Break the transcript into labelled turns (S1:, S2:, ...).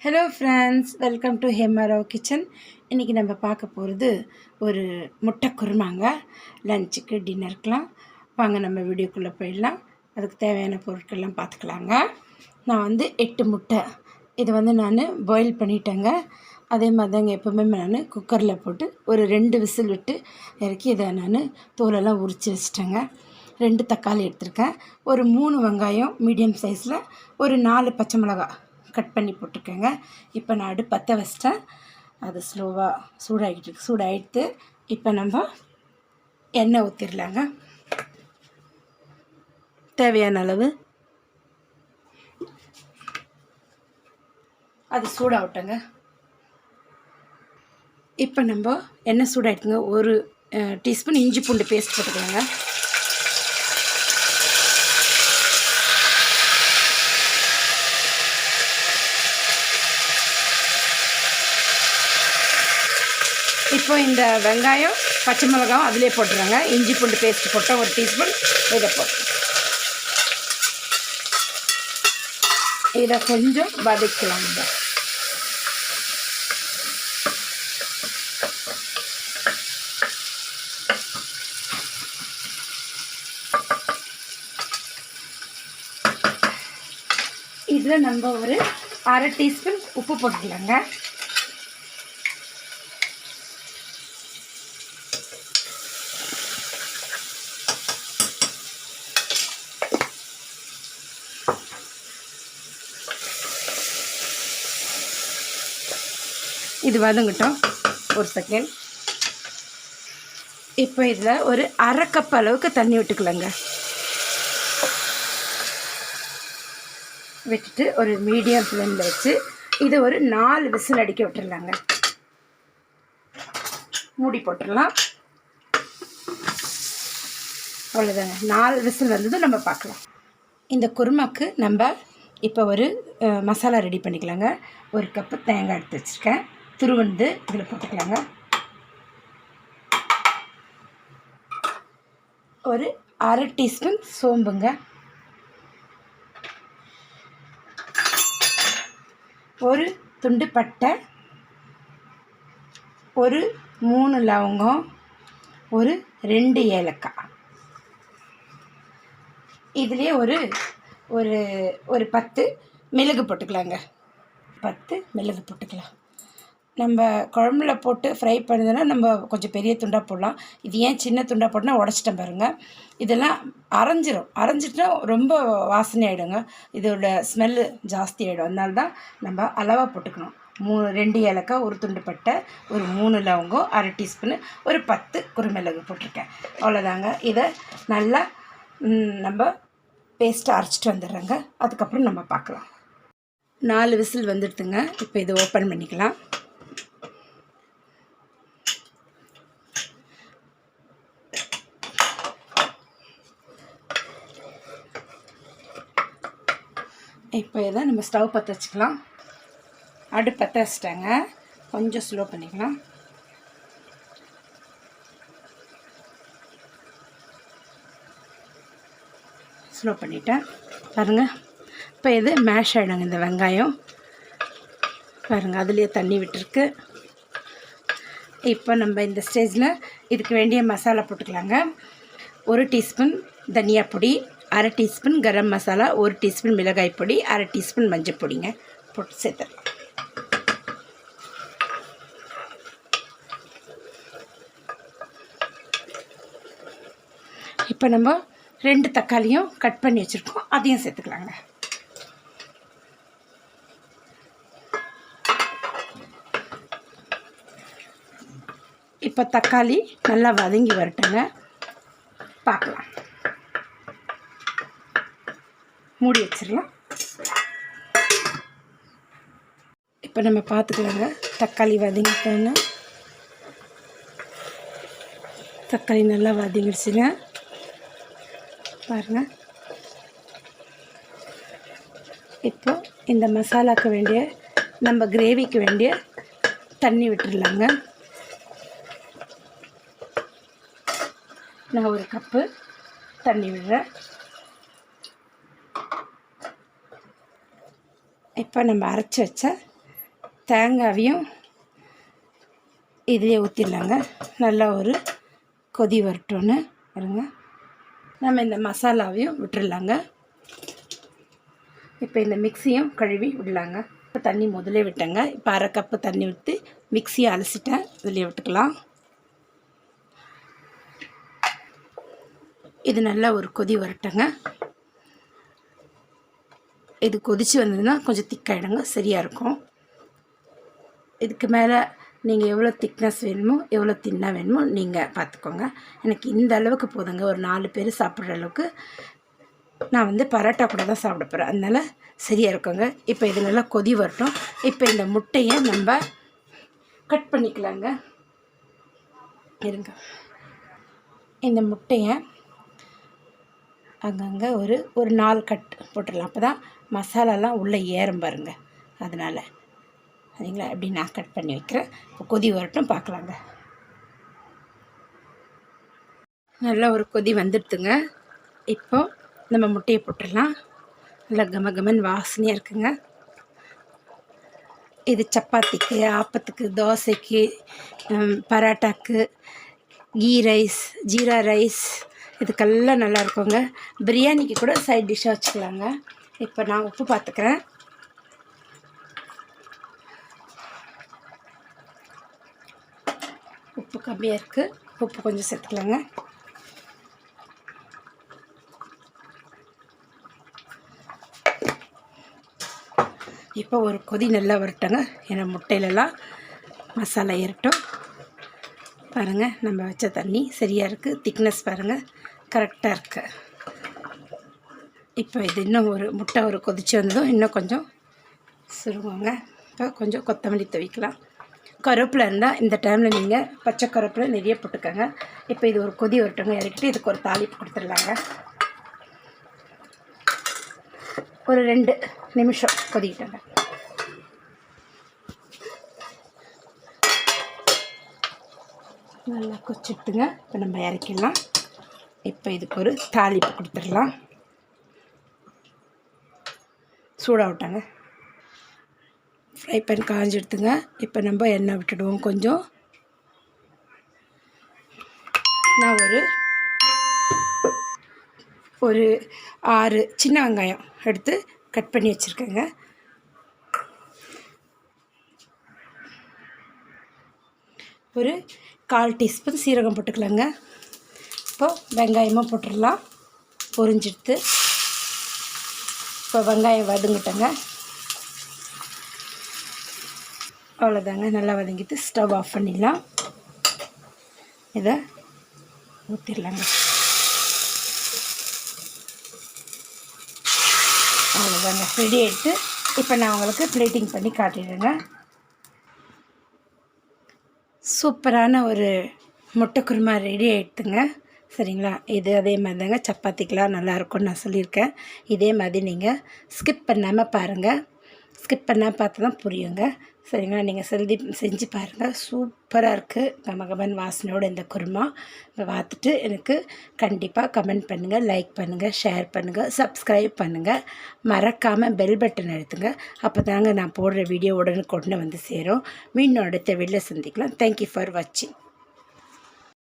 S1: Hello friends, welcome to Hema Rao kitchen. இன்றைக்கி நம்ம பார்க்க போகிறது ஒரு முட்டை குருமாங்க. லஞ்சுக்கு டின்னருக்கெலாம் வாங்க நம்ம வீடியோக்குள்ளே போயிடலாம். அதுக்கு தேவையான பொருட்கள்லாம் பார்த்துக்கலாங்க. நான் 8 முட்டை இது நான் பாயில் பண்ணிட்டேங்க. அதே மாதிரி தாங்க எப்போவுமே நான் குக்கரில் போட்டு ஒரு 2 விசில் விட்டு இறக்கி இதை நான் தோலெல்லாம் உரித்து வச்சிட்டேங்க. 2 தக்காளி எடுத்திருக்கேன். ஒரு 3 வெங்காயம் மீடியம் சைஸில், ஒரு 4 பச்சை மிளகாய் கட் பண்ணி போட்டிருக்கேங்க. இப்போ நான் அடுப்பு பற்ற வச்சிட்டேன். அது ஸ்லோவாக சூடாகிட்டு இப்போ நம்ம எண்ணெய் ஊற்றிடலாங்க. தேவையான அளவு அது சூடாகட்டுங்க. இப்போ நம்ம எண்ணெய் சூடாகிட்டுங்க. ஒரு டீஸ்பூன் இஞ்சி பூண்டு பேஸ்ட் போட்டுக்கலாங்க. இப்போ இந்த வெங்காயம் பச்சை மிளகாயும் அதிலே போட்டுருங்க. இஞ்சி பூண்டு பேஸ்ட் போட்டால் ஒரு டீஸ்பூன் இதை போட்டு இதை கொஞ்சம் வதக்கலாம். இதில் நம்ம ஒரு அரை டீஸ்பூன் உப்பு போட்டுக்கலாங்க. இது வதங்கட்டும் ஒரு செகண்ட். இப்போ இதில் ஒரு அரை கப் அளவுக்கு தண்ணி விட்டுக்கலாங்க. விட்டுட்டு ஒரு மீடியம் ஃப்ளேமில் வச்சு இது ஒரு 4 விசில் அடிக்க விட்டுடலாங்க. மூடி போட்டுடலாம். அவ்வளோதாங்க. 4 விசில் வந்ததும் நம்ம பார்க்கலாம். இந்த குருமாக்கு நம்ம இப்போ ஒரு மசாலா ரெடி பண்ணிக்கலாங்க. ஒரு கப்பு தேங்காய் எடுத்து வச்சுருக்கேன். துருவந்து இதில் போட்டுக்கலாங்க. ஒரு அரை டீஸ்பூன் சோம்புங்க. ஒரு துண்டு பட்டை, ஒரு 3 லவங்கம், ஒரு 2 ஏலக்காய். இதுலேயே ஒரு ஒரு ஒரு 10 மிளகு போட்டுக்கலாங்க. 10 மிளகு போட்டுக்கலாம். நம்ம குழம்புல போட்டு ஃப்ரை பண்ணுறதுனா நம்ம கொஞ்சம் பெரிய துண்டாக போடலாம். இது ஏன் சின்ன துண்டாக போட்டால் உடச்சிட்டேன் பாருங்கள். இதெல்லாம் அரைஞ்சிட்டா ரொம்ப வாசனை ஆகிடுங்க. இதோட ஸ்மெல்லு ஜாஸ்தி ஆகிடும். அதனால தான் நம்ம அளவாக போட்டுக்கணும். 2 ஏலக்காய், ஒரு துண்டு பட்டை, ஒரு 3 லவங்கம், அரை டீஸ்பூனு, ஒரு 10 குறுமிளகு போட்டிருக்கேன். அவ்வளோதாங்க. இதை நல்லா நம்ம பேஸ்ட்டை அரைச்சிட்டு வந்துடுறேங்க. அதுக்கப்புறம் நம்ம பார்க்கலாம். 4 விசில் வந்துடுதுங்க. இப்போ இதை ஓப்பன் பண்ணிக்கலாம். இப்போ இதை நம்ம ஸ்டவ் பற்ற வச்சுக்கலாம். அடுப்பு பற்ற வச்சுட்டாங்க. கொஞ்சம் ஸ்லோ பண்ணிக்கலாம். ஸ்லோ பண்ணிட்டேன் பாருங்கள். இப்போ இது மேஷ் ஆகிடுங்க. இந்த வெங்காயம் பாருங்கள், அதுலேயே தண்ணி விட்டுருக்கு. இப்போ நம்ம இந்த ஸ்டேஜில் இதுக்கு வேண்டிய மசாலா போட்டுக்கலாங்க. 1 டீஸ்பூன் தனியா பொடி, அரை டீஸ்பூன் கரம் மசாலா, 1 டீஸ்பூன் மிளகாய் பொடி, அரை டீஸ்பூன் மஞ்சள் பொடிங்க போட்டு சேர்த்துடலாம். இப்போ நம்ம 2 தக்காளியும் கட் பண்ணி வச்சுருக்கோம், அதையும் சேர்த்துக்கலாங்க. இப்போ தக்காளி நல்லா வதங்கி வரட்டுங்க, பார்க்கலாம். மூடி வச்சிடலாம். இப்போ நம்ம பார்த்துக்கலாங்க. தக்காளி வதங்கிட்டோன்னா, தக்காளி நல்லா வதங்கிடுச்சுங்க பாருங்கள். இப்போ இந்த மசாலாவுக்கு வேண்டிய, நம்ம கிரேவிக்கு வேண்டிய தண்ணி விட்டுடலாங்க. நான் ஒரு கப்பு தண்ணி விடுறேன். இப்போ நம்ம அரைச்சி வச்ச தேங்காவையும் இதிலே ஊற்றிடலாங்க. நல்லா ஒரு கொதி வரட்டோன்னு பாருங்க. நம்ம இந்த மசாலாவையும் விட்டுடலாங்க. இப்போ இந்த மிக்ஸியும் கழுவி விடலாங்க. இப்போ தண்ணி முதலே விட்டேங்க. இப்போ 1/2 கப்பு தண்ணி ஊற்றி மிக்ஸியை அலசிட்டேன். இதிலே விட்டுக்கலாம். இது நல்லா ஒரு கொதி வரட்டங்க. இது கொதித்து வந்ததுன்னா கொஞ்சம் திக்காயிடுங்க, சரியாக இருக்கும். இதுக்கு மேலே நீங்கள் எவ்வளோ திக்னஸ் வேணுமோ எவ்வளோ தின்னாக வேணுமோ நீங்கள் பார்த்துக்கோங்க. எனக்கு இந்த அளவுக்கு போதுங்க. ஒரு 4 பேர் சாப்பிட்ற அளவுக்கு நான் பரோட்டா கூட தான் சாப்பிட போகிறேன். அதனால் சரியாக இருக்குங்க. இப்போ இது நல்லா கொதி வரட்டும். இப்போ இந்த முட்டையை நம்ம கட் பண்ணிக்கலாங்க. இருங்க, இந்த முட்டையை அங்கங்கே ஒரு 4 கட் போட்டுடலாம். அப்போ தான் மசாலாலாம் உள்ளே ஏறும் பாருங்க. அதனால் சரிங்களா, அப்படி நான் கட் பண்ணி வைக்கிறேன். இப்போ கொதி வரட்டும், பார்க்கலாங்க. நல்லா ஒரு கொதி வந்துடுதுங்க. இப்போ நம்ம முட்டையை போட்டுடலாம். நல்லா கமகமன் வாசனையாக இருக்குங்க. இது சப்பாத்திக்கு, ஆப்பத்துக்கு, தோசைக்கு, பரோட்டாக்கு, கீ ரைஸ், ஜீரா ரைஸ், இதுக்கெல்லாம் நல்லா இருக்குங்க. பிரியாணிக்கு கூட சைட் டிஷ்ஷாக வச்சுக்கலாங்க. இப்போ நான் உப்பு பார்த்துக்கிறேன். உப்பு கம்மியாக இருக்குது. உப்பு கொஞ்சம் சேர்த்துக்கலாங்க. இப்போ ஒரு கொதி நல்லா வரட்டுங்க. ஏன்னா முட்டையிலலாம் மசாலா ஏறட்டும். பாருங்கள், நம்ம வச்ச தண்ணி சரியாக இருக்குது. திக்னஸ் பாருங்கள், கரெக்டாக இருக்குது. இப்போ இது இன்னும் ஒரு முட்டை கொதித்து வந்ததும் இன்னும் கொஞ்சம் சுருங்குங்க. இப்போ கொஞ்சம் கொத்தமல்லி துவைக்கலாம். கருவேப்பிலை இருந்தால் இந்த டைமில் நீங்கள் பச்சை கருவேப்பிலை நிறைய போட்டுக்கோங்க. இப்போ இது ஒரு கொதி வரட்டுங்க. இறக்கிட்டு இதுக்கு ஒரு தாளிப்பு கொடுத்துடலாங்க. ஒரு 2 நிமிஷம் கொதிக்கிட்டோங்க. நல்லா கொச்சிட்டுங்க. இப்போ நம்ம இறக்கிடலாம். இப்போ இதுக்கு ஒரு தாளிப்பு கொடுத்துடலாம். சூடாக விட்டாங்க. ஃப்ரை பேன் காஞ்சி எடுத்துங்க. இப்போ நம்ம எண்ணெய் விட்டுடுவோம். கொஞ்சம் நான் ஒரு 6 சின்ன வெங்காயம் எடுத்து கட் பண்ணி வச்சுருக்கேங்க. ஒரு 1/4 டீஸ்பூன் சீரகம் போட்டுக்கலாங்க. இப்போது வெங்காயமாக போட்டுடலாம். பொரிஞ்சிடுத்து. இப்போ வெங்காயம் வதங்கிட்டேங்க. அவ்வளோதாங்க, நல்லா வதங்கிட்டு ஸ்டவ் ஆஃப் பண்ணிடலாம். இதை ஊற்றிடலாங்க. அவ்வளோதாங்க, ரெடி ஆகிட்டு இப்போ நான் உங்களுக்கு பிளேட்டிங் பண்ணி காட்டிடுறேங்க. சூப்பரான ஒரு முட்டை குருமா ரெடி ஆகிடுதுங்க. சரிங்களா, இது அதே மாதிரி தாங்க சப்பாத்திக்கெலாம் நல்லாயிருக்கும்னு நான் சொல்லியிருக்கேன். இதே மாதிரி நீங்கள் ஸ்கிப் பண்ணாமல் பாருங்கள். ஸ்கிப் பண்ணால் பார்த்து தான் புரியுங்க. சரிங்களா, நீங்கள் செஞ்சு பாருங்கள். சூப்பராக இருக்குது. கமகமன் வாசனையோடு இந்த குருமா. இப்போ பார்த்துட்டு எனக்கு கண்டிப்பாக கமெண்ட் பண்ணுங்கள், லைக் பண்ணுங்கள், ஷேர் பண்ணுங்கள், சப்ஸ்கிரைப் பண்ணுங்கள். மறக்காமல் பெல் பட்டன் அழுத்துங்க. அப்போ தாங்க நான் போடுற வீடியோ உடனுக்குடனே வந்து சேரும். மீண்டும் அடுத்த வீடியோவில் சந்திக்கலாம். தேங்க்யூ ஃபார் வாட்சிங்.